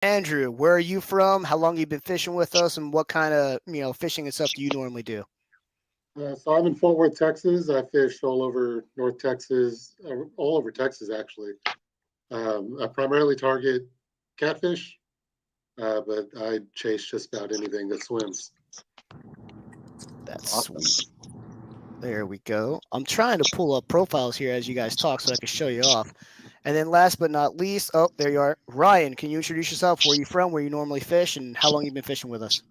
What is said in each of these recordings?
Andrew, where are you from? How long you been fishing with us, and what kind of fishing and stuff do you normally do? So I'm in Fort Worth, Texas. I fish all over North Texas, all over Texas actually. I primarily target catfish, but I chase just about anything that swims. That's Awesome. sweet. There we go. I'm trying to pull up profiles here as you guys talk so I can show you off. And then last but not least, oh, there you are. Ryan, can you introduce yourself? Where are you from? Where you normally fish? And how long you been fishing with us?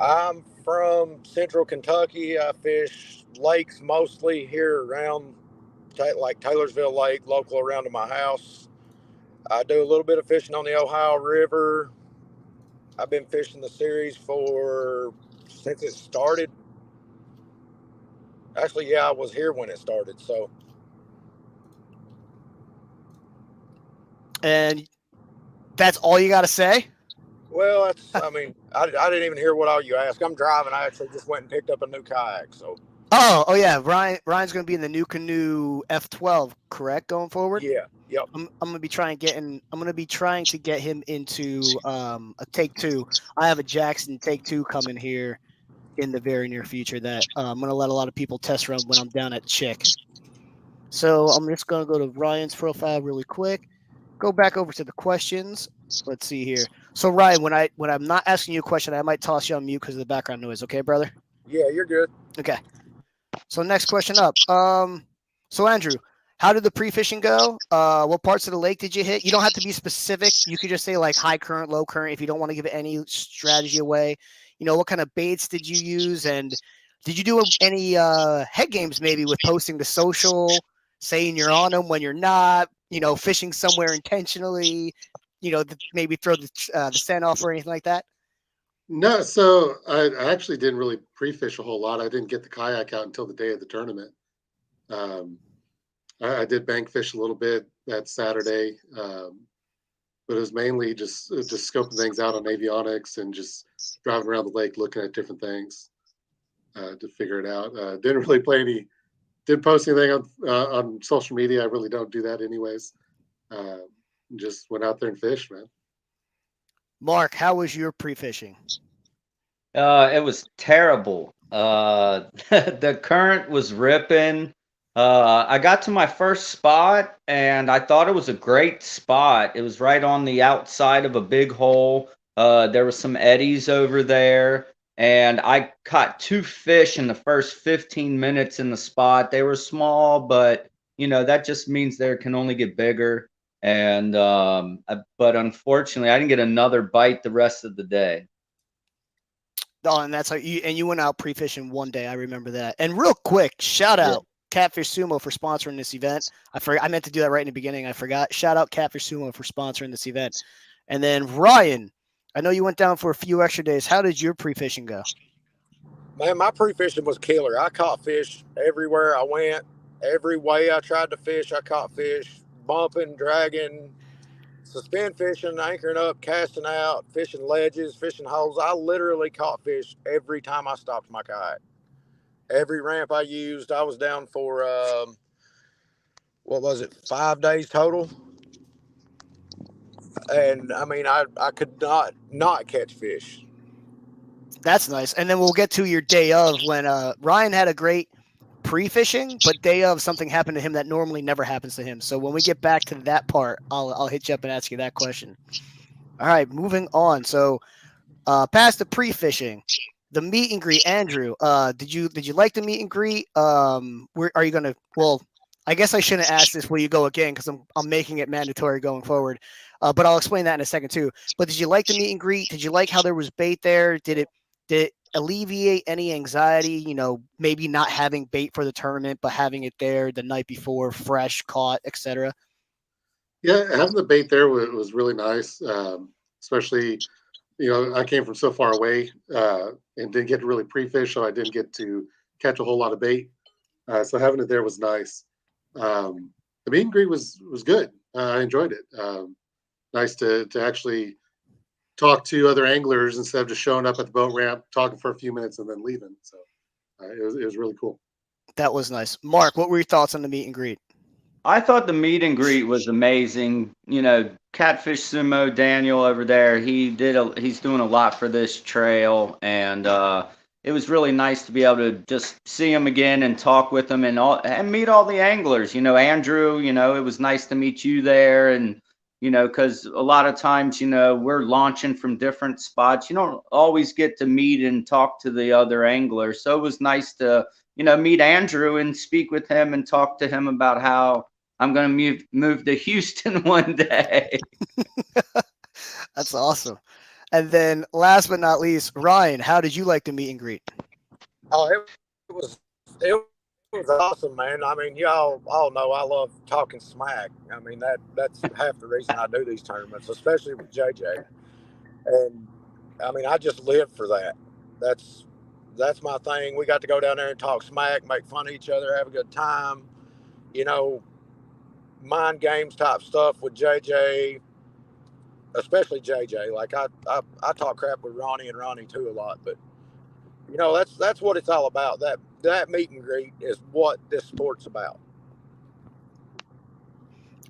I'm from central Kentucky. I fish lakes mostly here around, like Taylorsville Lake, local around to my house. I do a little bit of fishing on the Ohio River. I've been fishing the series for since it started. Actually, yeah, I was here when it started. So, And that's all you got to say? well, I mean, I didn't even hear what all you asked. I'm driving. I actually just went and picked up a new kayak. So, Oh yeah. Ryan's going to be in the new canoe F12, correct? Going forward. yeah, yep. I'm gonna be trying getting I'm gonna be trying to get him into a take two. I have a Jackson take two coming here in the very near future that I'm gonna let a lot of people test run when I'm down at Chick. So I'm just gonna go to Ryan's profile really quick. Go back over to the questions. Let's see here. So Ryan, when I'm not asking you a question, I might toss you on mute because of the background noise. Okay, brother? Yeah, you're good. Okay. So next question up. So Andrew, how did the pre-fishing go? What parts of the lake did you hit? You don't have to be specific. You could just say like high current, low current if you don't want to give any strategy away. What kind of baits did you use, and did you do any head games maybe with posting to social, saying you're on them when you're not? Fishing somewhere intentionally. Maybe throw the scent off or anything like that. No, so I actually didn't really pre-fish a whole lot. I didn't get the kayak out until the day of the tournament. Um, I did bank fish a little bit that Saturday, but it was mainly just scoping things out on avionics and just driving around the lake looking at different things to figure it out. Didn't really play any, didn't post anything on social media. I really don't do that anyways. Uh, just went out there and fished, man. Mark, how was your pre-fishing? It was terrible. The current was ripping. I got to my first spot and I thought it was a great spot. It was right on the outside of a big hole. There was some eddies over there, and I caught two fish in the first 15 minutes in the spot. They were small, but that just means they can only get bigger. And but unfortunately, I didn't get another bite the rest of the day. Oh, and that's how you went out pre-fishing one day. I remember that. And real quick, shout Yeah. out Catfish Sumo for sponsoring this event. I meant to do that right in the beginning. I forgot. Shout out Catfish Sumo for sponsoring this event. And then Ryan, I know you went down for a few extra days. How did your pre-fishing go? Man, my pre-fishing was killer. I caught fish everywhere I went. Every way I tried to fish, I caught fish. Bumping, dragging, suspend fishing, anchoring up, casting out, fishing ledges, fishing holes. I literally caught fish every time I stopped my kayak. Every ramp I used, I was down for what was it, 5 days total. And I mean, I could not catch fish. That's nice. And then we'll get to your day of when Ryan had a great pre-fishing, but day of something happened to him that normally never happens to him. So when we get back to that part, I'll hit you up and ask you that question. All right, moving on. So past the pre-fishing, the meet and greet. Andrew, did you like the meet and greet? Where are you gonna? Well, I guess I shouldn't ask this. Will you go again? Because I'm making it mandatory going forward. But I'll explain that in a second too. But did you like the meet and greet? Did you like how there was bait there? Did it alleviate any anxiety? Maybe not having bait for the tournament, but having it there the night before, fresh, caught, etc. Yeah, having the bait there was really nice, especially I came from so far away and didn't get to really pre-fish, so I didn't get to catch a whole lot of bait. So having it there was nice. The meet and greet was good. I enjoyed it. Nice to actually talk to other anglers instead of just showing up at the boat ramp, talking for a few minutes, and then leaving. So it was really cool. That was nice. Mark, what were your thoughts on the meet and greet? I thought the meet and greet was amazing. You know, Catfish Sumo Daniel over there, he's doing a lot for this trail, and it was really nice to be able to just see him again and talk with him and meet all the anglers. You know, Andrew, you know, it was nice to meet you there, and you know, because a lot of times, you know, we're launching from different spots. You don't always get to meet and talk to the other anglers, so it was nice to, you know, meet Andrew and speak with him and talk to him about how I'm going to move to Houston one day. That's awesome. And then last but not least, Ryan, how did you like the meet and greet? Oh, it was awesome, man. I mean, y'all all know I love talking smack. I mean, that's half the reason I do these tournaments, especially with JJ. And I mean, I just live for that. That's my thing. We got to go down there and talk smack, make fun of each other, have a good time. You know, mind games type stuff with JJ, especially JJ. Like I talk crap with Ronnie and Ronnie too a lot, but you know, that's what it's all about. That meet and greet is what this sport's about.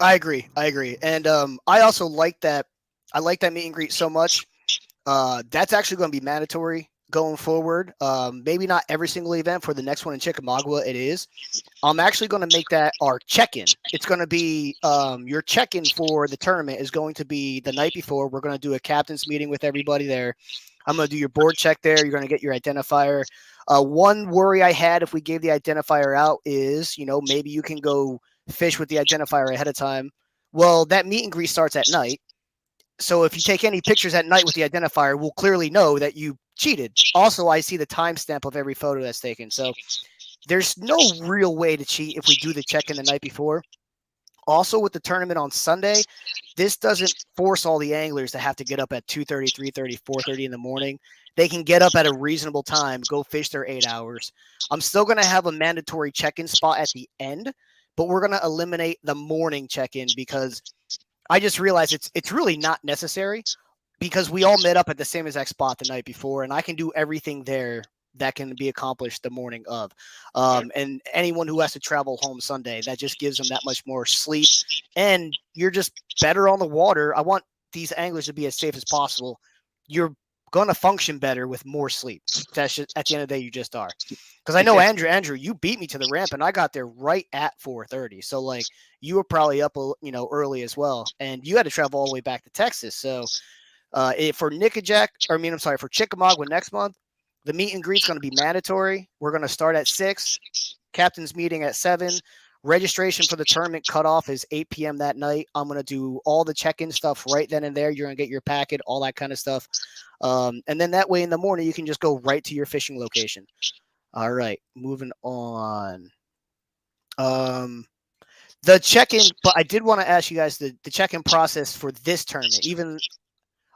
I agree. And I also like that. I like that meet and greet so much. That's actually going to be mandatory going forward. Maybe not every single event. For the next one in Chickamauga, it is. I'm actually going to make that our check-in. It's going to be your check-in for the tournament is going to be the night before. We're going to do a captain's meeting with everybody there. I'm going to do your board check there. You're going to get your identifier. One worry I had if we gave the identifier out is, you know, maybe you can go fish with the identifier ahead of time. Well, that meet and greet starts at night. So if you take any pictures at night with the identifier, we'll clearly know that you cheated. Also, I see the timestamp of every photo that's taken. So there's no real way to cheat if we do the check-in the night before. Also, with the tournament on Sunday, this doesn't force all the anglers to have to get up at 2:30, 3:30, 4:30 in the morning. They can get up at a reasonable time, go fish their 8 hours. I'm still going to have a mandatory check-in spot at the end, but we're going to eliminate the morning check-in because I just realized it's really not necessary because we all met up at the same exact spot the night before, and I can do everything there that can be accomplished the morning of. And anyone who has to travel home Sunday, that just gives them that much more sleep, and you're just better on the water. I want these anglers to be as safe as possible. You're going to function better with more sleep. That's just, at the end of the day, you just are. Because I know Andrew, you beat me to the ramp, and I got there right at 4:30. So like you were probably up, early as well, and you had to travel all the way back to Texas. So for Nickajack, for Chickamauga next month, the meet and greet is going to be mandatory. We're going to start at 6, captain's meeting at 7. Registration for the tournament cutoff is 8 p.m. that night. I'm going to do all the check-in stuff right then and there. You're going to get your packet, all that kind of stuff. And then that way in the morning, you can just go right to your fishing location. All right, moving on. The check-in, but I did want to ask you guys the check-in process for this tournament. Even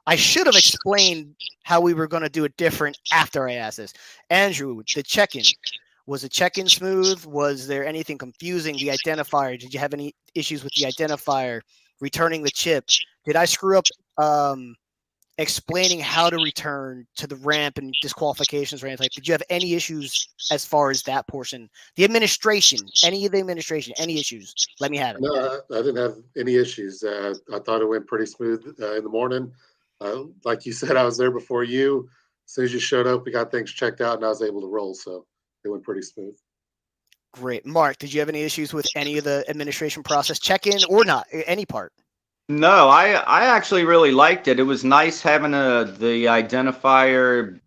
I should have explained how we were going to do it different after I asked this. Andrew, the check-in. Was the check-in smooth? Was there anything confusing? The identifier, did you have any issues with the identifier? Returning the chip? Did I screw up explaining how to return to the ramp and disqualifications or anything? Did you have any issues as far as that portion? The administration, any issues? Let me have it. No, I didn't have any issues. I thought it went pretty smooth in the morning. Like you said, I was there before you. As soon as you showed up, we got things checked out, and I was able to roll. So it went pretty smooth. Great. Mark, did you have any issues with any of the administration process, check-in or not, any part? No, I actually really liked it. It was nice having the identifier,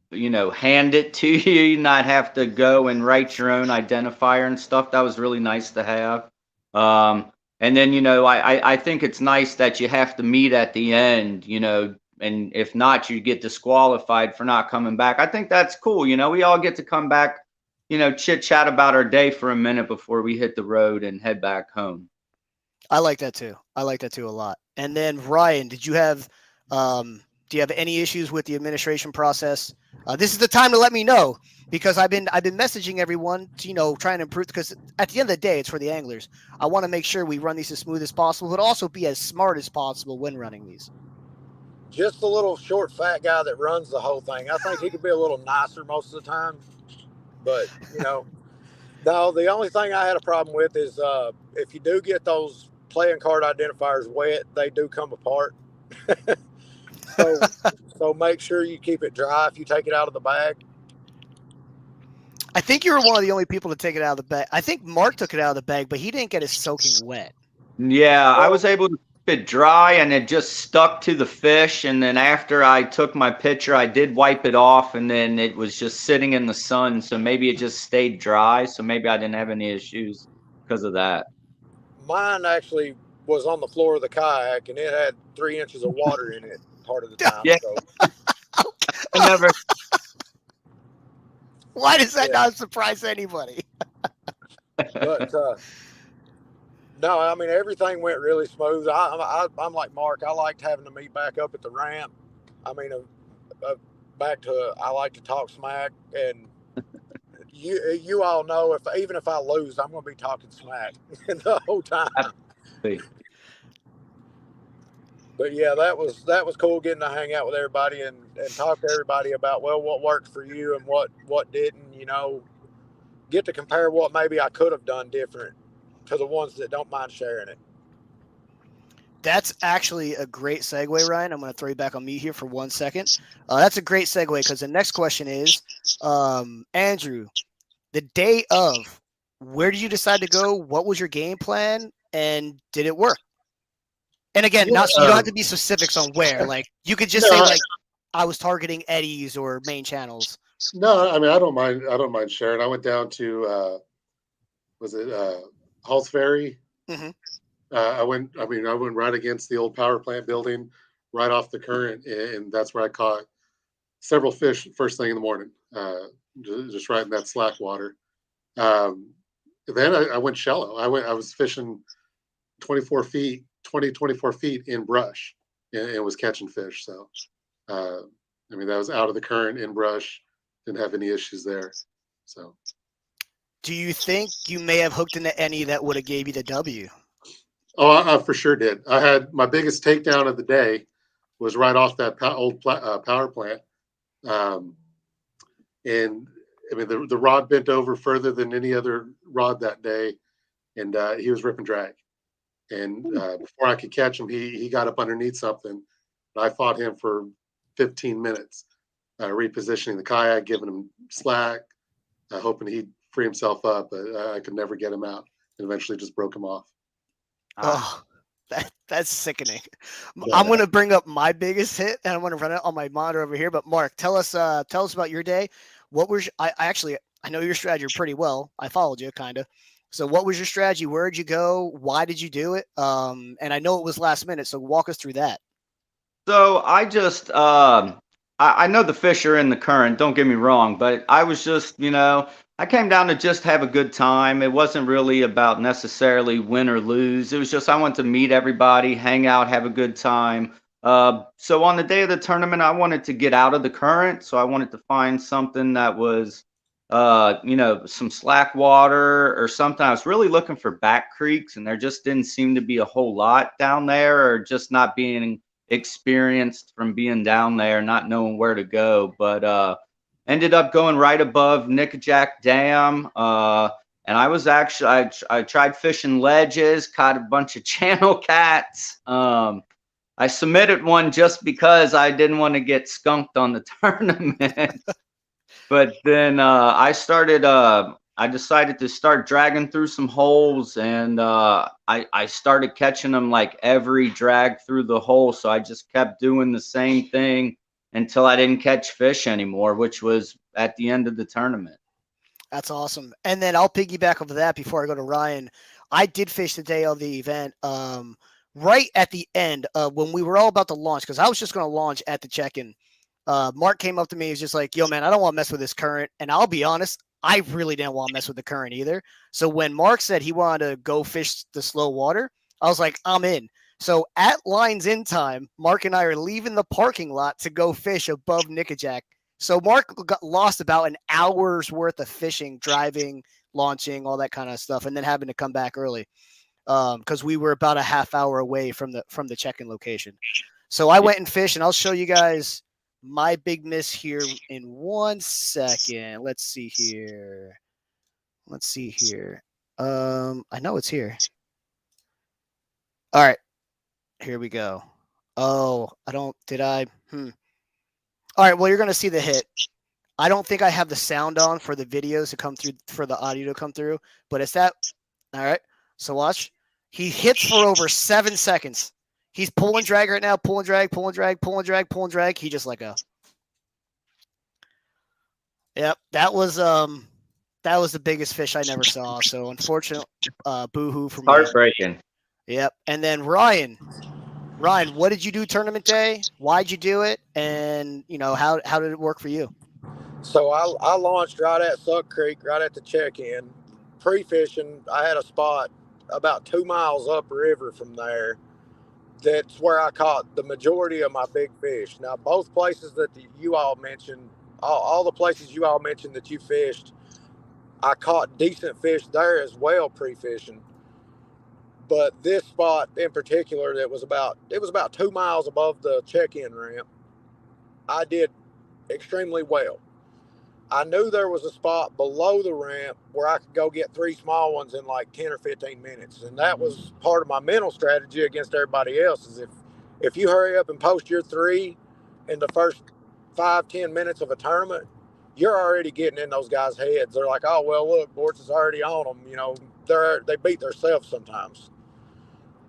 hand it to you, not have to go and write your own identifier and stuff. That was really nice to have. And then, I think it's nice that you have to meet at the end, and if not, you get disqualified for not coming back. I think that's cool. We all get to come back, chit chat about our day for a minute before we hit the road and head back home. I like that too. a lot. And then Ryan, do you have any issues with the administration process? This is the time to let me know because I've been messaging everyone to, trying to improve, because at the end of the day, it's for the anglers. I want to make sure we run these as smooth as possible, but also be as smart as possible when running these. Just the little short, fat guy that runs the whole thing. I think he could be a little nicer most of the time, but No, the only thing I had a problem with is if you do get those playing card identifiers wet, they do come apart. So, so make sure you keep it dry if you take it out of the bag. I think you were one of the only people to take it out of the bag. I think Mark took it out of the bag, but he didn't get it soaking wet. Yeah, I Well, was able to keep it dry and it just stuck to the fish. And then after I took my picture, I did wipe it off and then it was just sitting in the sun. So maybe it just stayed dry. So maybe I didn't have any issues because of that. mine actually was on the floor of the kayak and it had 3 inches of water in it part of the time. Yeah. So I never. Why does that Yeah. not surprise anybody? but no, I mean everything went really smooth. I'm like Mark. I liked having to meet back up at the ramp. I mean, back to I like to talk smack, and you all know even if I lose, I'm going to be talking smack the whole time. But yeah, that was cool getting to hang out with everybody and talk to everybody about what worked for you and what didn't. You know, get to compare what maybe I could have done different to the ones that don't mind sharing it. That's actually a great segue, Ryan. I'm going to throw you back on me here for 1 second. That's a great segue because the next question is, Andrew, the day of, where did you decide to go? What was your game plan? And did it work? And again, you don't have to be specifics on where. Like you could just say like I was targeting Eddie's or main channels. No, I mean I don't mind sharing. I went down to was it Halls Ferry? Mm-hmm. I went right against the old power plant building, right off the current, and that's where I caught several fish first thing in the morning, just right in that slack water. Then I went shallow. I was fishing 24 feet in brush, and was catching fish. So, I mean, that was out of the current in brush. Didn't have any issues there. So, do you think you may have hooked into any that would have gave you the W? Oh, I for sure did. I had my biggest takedown of the day was right off that old power plant, and I mean the rod bent over further than any other rod that day, and he was ripping drag. And before I could catch him, he got up underneath something. I fought him for 15 minutes, repositioning the kayak, giving him slack, hoping he'd free himself up, but I could never get him out, and eventually just broke him off. Oh, that's sickening. Yeah. I'm going to bring up my biggest hit, and I'm going to run it on my monitor over here. But Mark, tell us about your day. What was I know your strategy pretty well. I followed you kind of. So what was your strategy? Where did you go? Why did you do it? And I know it was last minute, so walk us through that. So I just, I know the fish are in the current, don't get me wrong, but I was just, I came down to just have a good time. It wasn't really about necessarily win or lose. It was just, I wanted to meet everybody, hang out, have a good time. So on the day of the tournament, I wanted to get out of the current. So I wanted to find something that was, some slack water or something. I was really looking for back creeks, and there just didn't seem to be a whole lot down there, or just not being experienced from being down there, not knowing where to go. But ended up going right above Nickajack Dam. And I was actually, I tried fishing ledges, caught a bunch of channel cats. I submitted one just because I didn't want to get skunked on the tournament. But then I decided to start dragging through some holes, and I started catching them like every drag through the hole. So I just kept doing the same thing until I didn't catch fish anymore, which was at the end of the tournament. That's awesome. And then I'll piggyback off of that before I go to Ryan. I did fish the day of the event, right at the end when we were all about to launch, because I was just going to launch at the check-in. Mark came up to me. He was just like, yo, man, I don't want to mess with this current. And I'll be honest, I really didn't want to mess with the current either. So when Mark said he wanted to go fish the slow water, I was like, I'm in. So at lines in time, Mark and I are leaving the parking lot to go fish above Nickajack. So Mark got lost about an hour's worth of fishing, driving, launching, all that kind of stuff, and then having to come back early because we were about a half hour away from the check-in location. So I went and fished, and I'll show you guys my big miss here in 1 second. Let's see here. Let's see here. I know it's here. All right, here we go. Oh, I don't. Did I? All right. Well, you're gonna see the hit. I don't think I have the sound on for the videos to come through, for the audio to come through, but it's that. All right. So watch. He hits for over 7 seconds. He's pulling drag right now. Pulling drag. Pulling drag. Pulling drag. Pulling drag. He just let go. Yep. That was the biggest fish I never saw. So unfortunate, boo-hoo for me. Heartbreaking. Yep. And then Ryan, what did you do tournament day? Why'd you do it? And how did it work for you? So I launched right at Suck Creek, right at the check-in. Pre-fishing, I had a spot about 2 miles upriver from there. That's where I caught the majority of my big fish. Now, both places that you all mentioned, all the places you all mentioned that you fished, I caught decent fish there as well pre-fishing. But this spot in particular, it was about 2 miles above the check-in ramp. I did extremely well. I knew there was a spot below the ramp where I could go get 3 small ones in like 10 or 15 minutes. And that was part of my mental strategy against everybody else, is if you hurry up and post your 3 in the first 5-10 minutes of a tournament, you're already getting in those guys' heads. They're like, oh, well, look, Bortz is already on them. They beat themselves sometimes.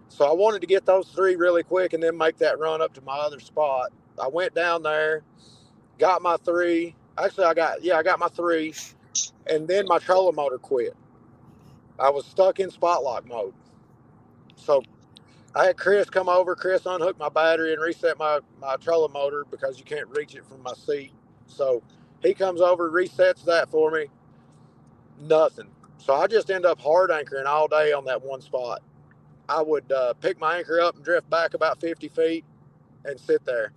So I wanted to get those 3 really quick and then make that run up to my other spot. I went down there, got my 3. Actually, I got my 3, and then my trolling motor quit. I was stuck in spot lock mode. So I had Chris come over. Chris unhooked my battery and reset my trolling motor because you can't reach it from my seat. So he comes over, resets that for me. Nothing. So I just end up hard anchoring all day on that one spot. I would pick my anchor up and drift back about 50 feet and sit there.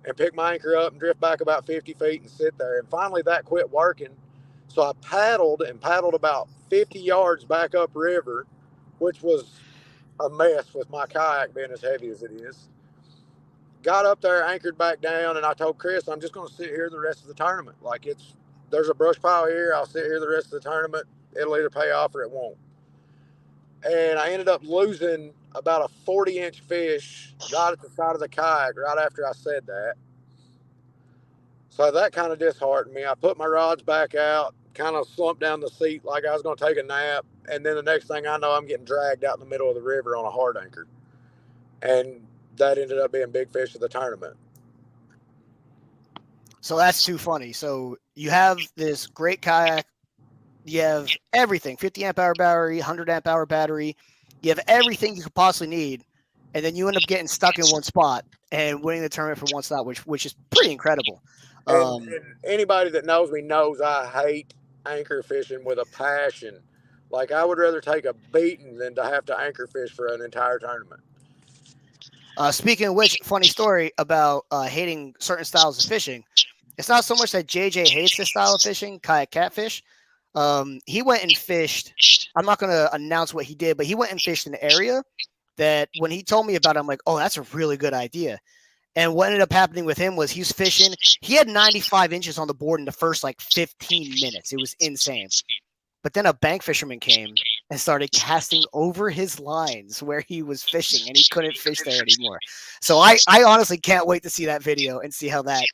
And pick my anchor up and drift back about 50 feet and sit there. And finally that quit working. So I paddled about 50 yards back upriver, which was a mess with my kayak being as heavy as it is. Got up there, anchored back down, and I told Chris, I'm just going to sit here the rest of the tournament. Like, there's a brush pile here. I'll sit here the rest of the tournament. It'll either pay off or it won't. And I ended up losing about a 40-inch fish right at the side of the kayak right after I said that. So that kind of disheartened me. I put my rods back out, kind of slumped down the seat like I was going to take a nap. And then the next thing I know, I'm getting dragged out in the middle of the river on a hard anchor. And that ended up being big fish of the tournament. So that's too funny. So you have this great kayak. You have everything, 50 amp hour battery, 100 amp hour battery. You have everything you could possibly need. And then you end up getting stuck in one spot and winning the tournament for one stop, which is pretty incredible. And anybody that knows me knows I hate anchor fishing with a passion. Like, I would rather take a beating than to have to anchor fish for an entire tournament. Speaking of which, funny story about hating certain styles of fishing. It's not so much that JJ hates this style of fishing, kayak catfish. He went and fished. I'm not going to announce what he did, but he went and fished an area that when he told me about it, I'm like, oh, that's a really good idea. And what ended up happening with him was he was fishing. He had 95 inches on the board in the first 15 minutes. It was insane. But then a bank fisherman came and started casting over his lines where he was fishing, and he couldn't fish there anymore. So I honestly can't wait to see that video and see how that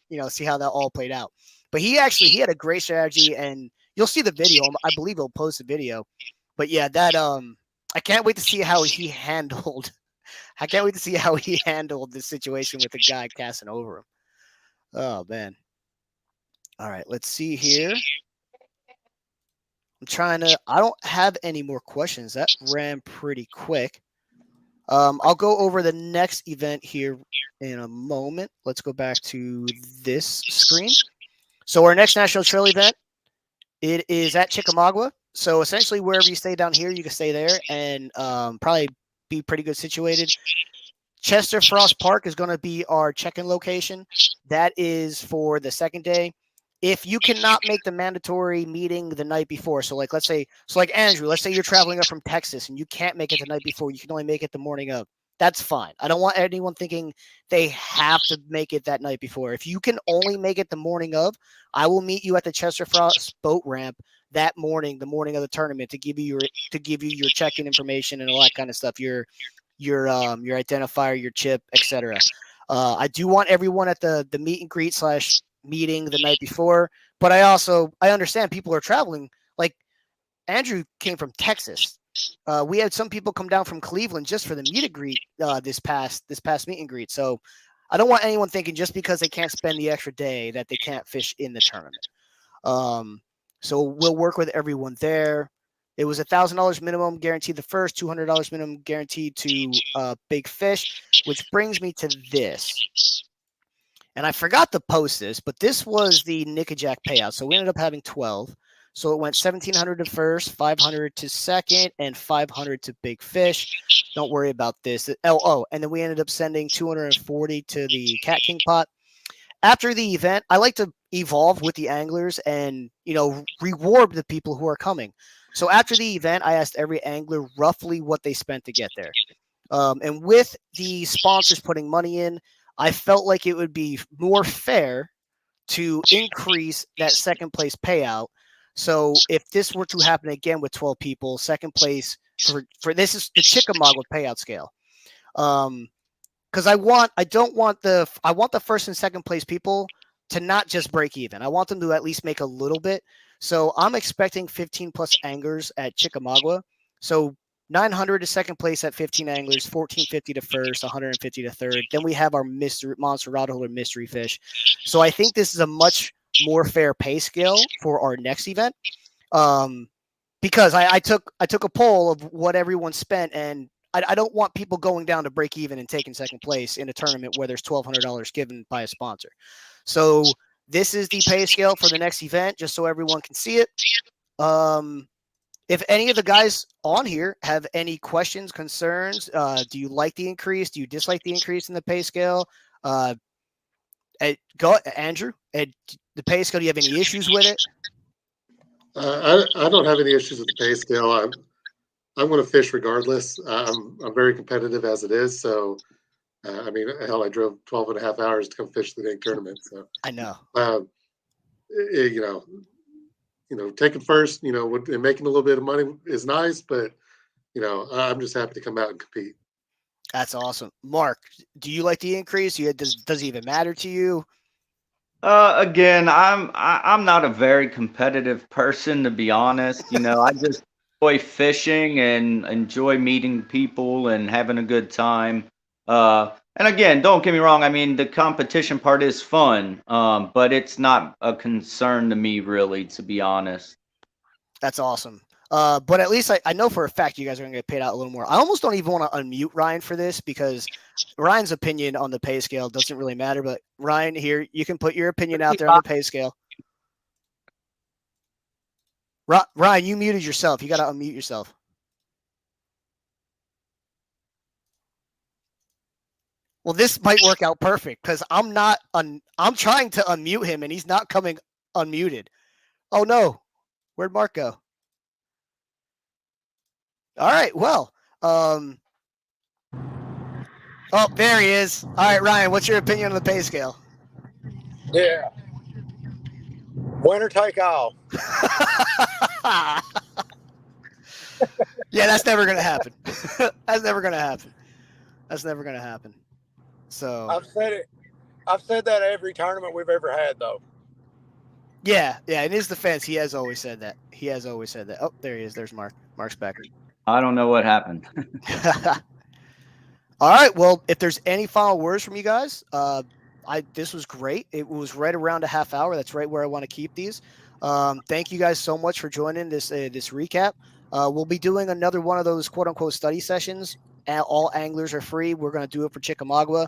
all played out. But he had a great strategy, and you'll see the video. I believe he'll post a video. But yeah, that I can't wait to see how he handled. I can't wait to see how he handled the situation with the guy casting over him. Oh man! All right, let's see here. I don't have any more questions. That ran pretty quick. I'll go over the next event here in a moment. Let's go back to this screen. So our next National Trail event, it is at Chickamauga. So essentially wherever you stay down here, you can stay there and probably be pretty good situated. Chester Frost Park is going to be our check-in location. That is for the second day. If you cannot make the mandatory meeting the night before, so like Andrew, let's say you're traveling up from Texas and you can't make it the night before, you can only make it the morning of. That's fine. I don't want anyone thinking they have to make it that night before. If you can only make it the morning of, I will meet you at the Chester Frost boat ramp that morning, the morning of the tournament, to give you your check-in information and all that kind of stuff, your identifier, your chip, etc. I do want everyone at the meet and greet / meeting the night before, but I understand people are traveling. Like Andrew came from Texas. We had some people come down from Cleveland just for the meet and greet this past meet and greet. So I don't want anyone thinking just because they can't spend the extra day that they can't fish in the tournament. So we'll work with everyone there. It was $1,000 minimum guaranteed the first, $200 minimum guaranteed to big fish, which brings me to this. And I forgot to post this, but this was the Nickajack payout. So we ended up having 12. So it went 1,700 to first, 500 to second, and 500 to big fish. Don't worry about this. And then we ended up sending 240 to the Cat King pot. After the event, I like to evolve with the anglers and, reward the people who are coming. So after the event, I asked every angler roughly what they spent to get there. And with the sponsors putting money in, I felt like it would be more fair to increase that second place payout. So if this were to happen again with 12 people, second place for this is the Chickamauga payout scale. Because I want the first and second place people to not just break even. I want them to at least make a little bit. So I'm expecting 15 plus anglers at Chickamauga. So 900 to second place at 15 anglers, 1450 to first, 150 to third. Then we have our monster rod holder mystery fish. So I think this is a much more fair pay scale for our next event. Because I took a poll of what everyone spent, and I don't want people going down to break even and taking second place in a tournament where there's $1,200 given by a sponsor. So this is the pay scale for the next event, just so everyone can see it. If any of the guys on here have any questions, concerns, do you like the increase? Do you dislike the increase in the pay scale? Go, Andrew. The pay scale. Do you have any issues with it? I don't have any issues with the pay scale. I'm going to fish regardless. I'm very competitive as it is. So, hell, I drove 12 and a half hours to come fish the big tournament. So I know. Taking first, and making a little bit of money is nice, but I'm just happy to come out and compete. That's awesome. Mark, do you like the increase? Does it even matter to you? Again, I'm not a very competitive person, to be honest. I just enjoy fishing and enjoy meeting people and having a good time. And again, don't get me wrong. I mean, the competition part is fun, but it's not a concern to me, really, to be honest. That's awesome. But at least I know for a fact you guys are going to get paid out a little more. I almost don't even want to unmute Ryan for this because Ryan's opinion on the pay scale doesn't really matter. But Ryan, here, you can put your opinion out there on the pay scale. Ryan, you muted yourself. You got to unmute yourself. Well, this might work out perfect because I'm trying to unmute him and he's not coming unmuted. Oh no, where'd Mark go? All right, well, oh, there he is. All right, Ryan, what's your opinion on the pay scale? Yeah. Winner take all. Yeah, that's never gonna happen. That's never gonna happen. So I've said it. I've said that every tournament we've ever had, though. Yeah. In his defense, he has always said that. Oh, there he is. There's Mark. Mark's back. I don't know what happened. All right. Well, if there's any final words from you guys, this was great. It was right around a half hour. That's right where I want to keep these. Thank you guys so much for joining this recap. We'll be doing another one of those quote unquote study sessions. All anglers are free. We're going to do it for Chickamauga.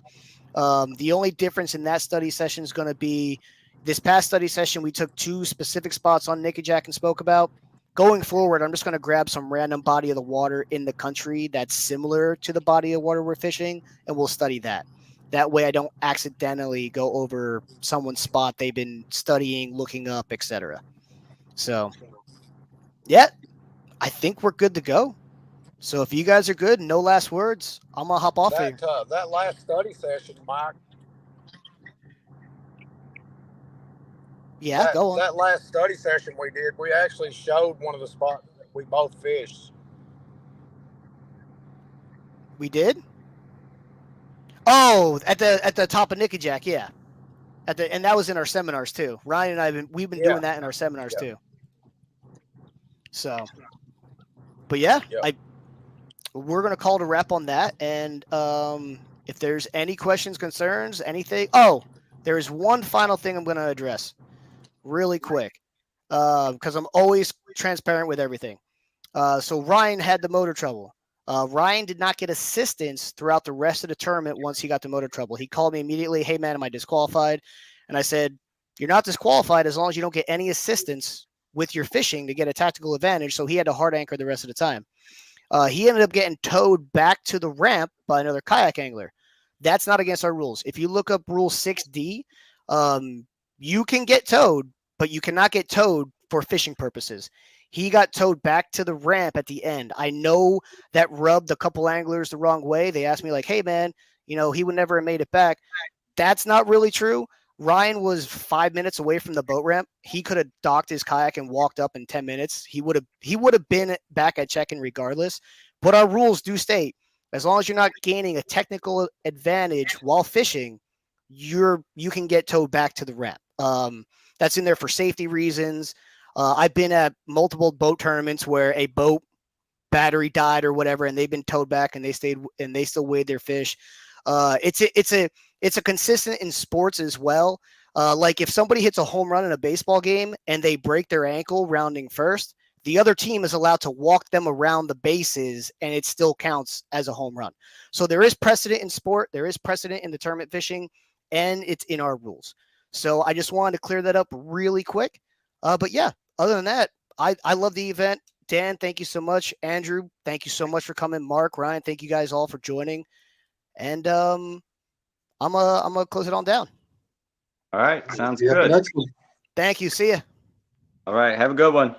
The only difference in that study session is going to be this past study session. We took 2 specific spots on Nickajack and spoke about. Going forward, I'm just going to grab some random body of the water in the country that's similar to the body of water we're fishing, and we'll study that. That way I don't accidentally go over someone's spot they've been studying, looking up, etc. So, yeah, I think we're good to go. So if you guys are good, no last words, I'm going to hop off here. That last study session, Mike. Yeah, go on. That last study session we did, we actually showed one of the spots that we both fished. We did. Oh, at the top of Nickajack, yeah. And that was in our seminars too. Ryan and we've been doing that in our seminars too. So, but yeah, we're gonna call it a wrap on that. And if there's any questions, concerns, anything. Oh, there is one final thing I'm gonna address really quick because I'm always transparent with everything. So Ryan had the motor trouble. Ryan did not get assistance throughout the rest of the tournament once he got the motor trouble. He called me immediately, "Hey man, am I disqualified?" And I said, "You're not disqualified as long as you don't get any assistance with your fishing to get a tactical advantage." So he had to hard anchor the rest of the time. He ended up getting towed back to the ramp by another kayak angler. That's not against our rules. If you look up Rule 6D, you can get towed, but you cannot get towed for fishing purposes. He got towed back to the ramp at the end. I know that rubbed a couple anglers the wrong way. They asked me like, "Hey man, he would never have made it back." That's not really true. Ryan was 5 minutes away from the boat ramp. He could have docked his kayak and walked up in 10 minutes. He would have been back at check-in regardless. But our rules do state, as long as you're not gaining a technical advantage while fishing, you can get towed back to the ramp. That's in there for safety reasons. I've been at multiple boat tournaments where a boat battery died or whatever, and they've been towed back and they still weighed their fish. It's a consistent in sports as well. Like if somebody hits a home run in a baseball game and they break their ankle rounding first, the other team is allowed to walk them around the bases and it still counts as a home run. So there is precedent in sport. There is precedent in the tournament fishing, and it's in our rules. So I just wanted to clear that up really quick. But yeah, other than that, I love the event. Dan, thank you so much. Andrew, thank you so much for coming. Mark, Ryan, thank you guys all for joining. And I'm gonna close it on down. All right, sounds Yeah, good. next one. Thank you. See ya. All right, have a good one.